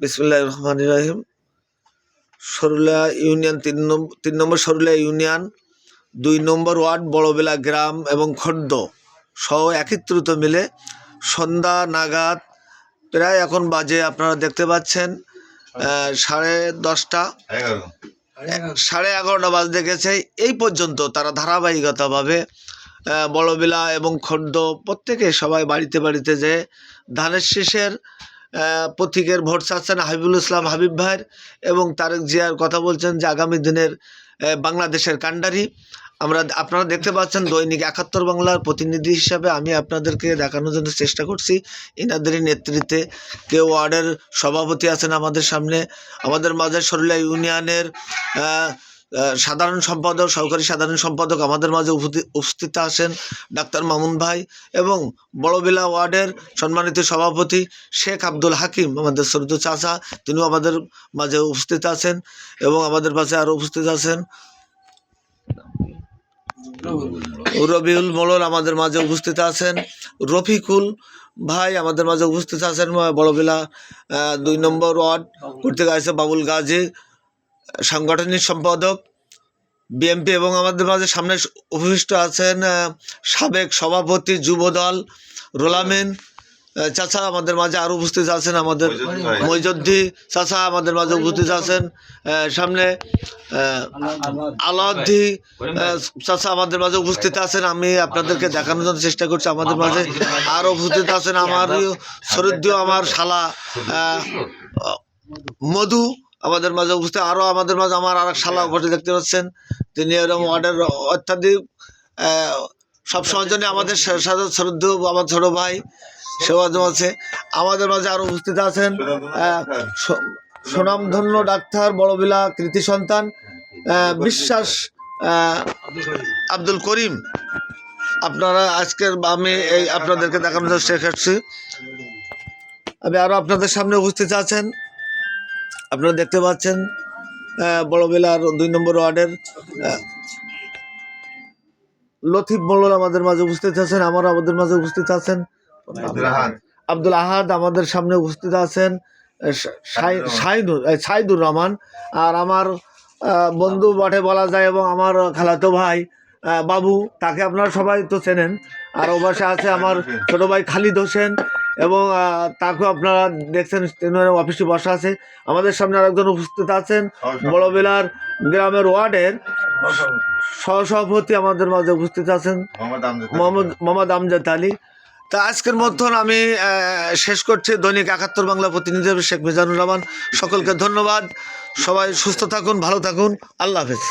বিসমিল্লাহির রহমানির রহিম। সরুলিয়া ইউনিয়ন 3 নম্বর সরুলিয়া ইউনিয়ন 2 নম্বর ওয়ার্ড বড়বেলা গ্রাম এবং খর্দ সহ একত্রিত মিলে সন্ধ্যা নাগাদ প্রায় এখন বাজে আপনারা দেখতে পাচ্ছেন 10:30 11:30 বাজতে গেছে। এই পর্যন্ত তারা ধারাবাহিকতাভাবে বড়বেলা এবং খর্দ প্রত্যেকে সবাই বাড়িতে বাড়িতে যে ধানের শীষের প্রতীকের ভোট চাচ্ছেন হাবিবুল ইসলাম হাবিব ভাইয়ের, এবং তারেক জিয়ার কথা বলছেন যে আগামী দিনের বাংলাদেশের কাণ্ডারি। আপনারা দেখতে পাচ্ছেন দৈনিক 71 বাংলার প্রতিনিধি হিসাবে আমি আপনাদেরকে দেখানোর জন্য চেষ্টা করছি। ইনাদেরই নেতৃত্বে কেউ ওয়ার্ডের সভাপতি আছেন আমাদের সামনে, আমাদের মাঝে সরুলিয়া ইউনিয়নের সাধারণ সম্পাদক, সহকারী সাধারণ সম্পাদক আমাদের মাঝে উপস্থিত আছেন ডাক্তার মামুন ভাই, এবং বড়বেলা ওয়ার্ডের সম্মানিত সভাপতি শেখ আব্দুল হাকিম আমাদের সরুদ চাচা, তিনিও আমাদের মাঝে উপস্থিত আছেন, এবং আমাদের মাঝে আরও উপস্থিত আছেন রবিউল মোড়ল আমাদের মাঝে উপস্থিত আছেন, রফিকুল ভাই আমাদের মাঝে উপস্থিত আছেন, বড়বেলা 2 নম্বর ওয়ার্ড করতে গেছে বাবুল গাজী সাংগঠনিক সম্পাদক বিএমপি, এবং আমাদের মাঝে সামনে উপবিষ্ট আছেন সাবেক সভাপতি যুবদল রোলামিন চাচা আমাদের মাঝে আরও উপস্থিত আছেন, আমাদের মইজুদ্দি চাচা আমাদের মাঝে উপস্থিত আছেন, সামনে আলাউদ্দি চাচা আমাদের মাঝে উপস্থিত আছেন। আমি আপনাদেরকে দেখানোর জন্য চেষ্টা করছি আমাদের মাঝে আরও উপস্থিত আছেন আমারই সরুদ্দিও আমার শালা মধু আমাদের মাঝে উপস্থিত, আরও আমাদের মাঝে আমার আর এক শালা উপস্থিত দেখতে পাচ্ছেন, তিনি এরকম ওয়ার্ডের অত্যাধিক সবসময় জন্য আমাদের সাথে সরুদ্দ আমার ছোটো ভাই সেও আছে। আমাদের মাঝে আরও উপস্থিত আছেন সুনামধন্য ডাক্তার বড়বেলা কৃতি সন্তান বিশ্বাস আব্দুল করিম। আপনারা আজকের আমি এই আপনাদেরকে দেখানোর চেষ্টা করছি। আমি আরও আপনাদের সামনে উপস্থিত আছেন, আপনারা দেখতে পাচ্ছেন বড়বেলার 2 নম্বর ওয়ার্ডের লতিফ মোল্লা আমাদের মাঝে উপস্থিত আছেন, আমাদের মাঝে উপস্থিত আছেন আব্দুল আহাদ আমাদের সামনে উপস্থিত আছেন, সাইদুর রহমান, আর আমার বন্ধু বটে বলা যায় এবং আমার খালাতো ভাই বাবু, তাকে আপনারা সবাই তো চেনেন। আর ও পাশে আছে আমার ছোটো ভাই খালিদ হোসেন, এবং তাকেও আপনারা দেখছেন অফিসে বসা আছে। আমাদের সামনে আরেকজন উপস্থিত আছেন বড়বেলার গ্রামের ওয়ার্ডের সহসভাপতি আমাদের মাঝে উপস্থিত আছেন মোহাম্মদ আমজাদ আলী। তা আজকের মতন আমি শেষ করছি। দৈনিক 71 বাংলা প্রতিনিধি শেখ মিজানুর রহমান। সকলকে ধন্যবাদ। সবাই সুস্থ থাকুন, ভালো থাকুন। আল্লাহ হাফেজ।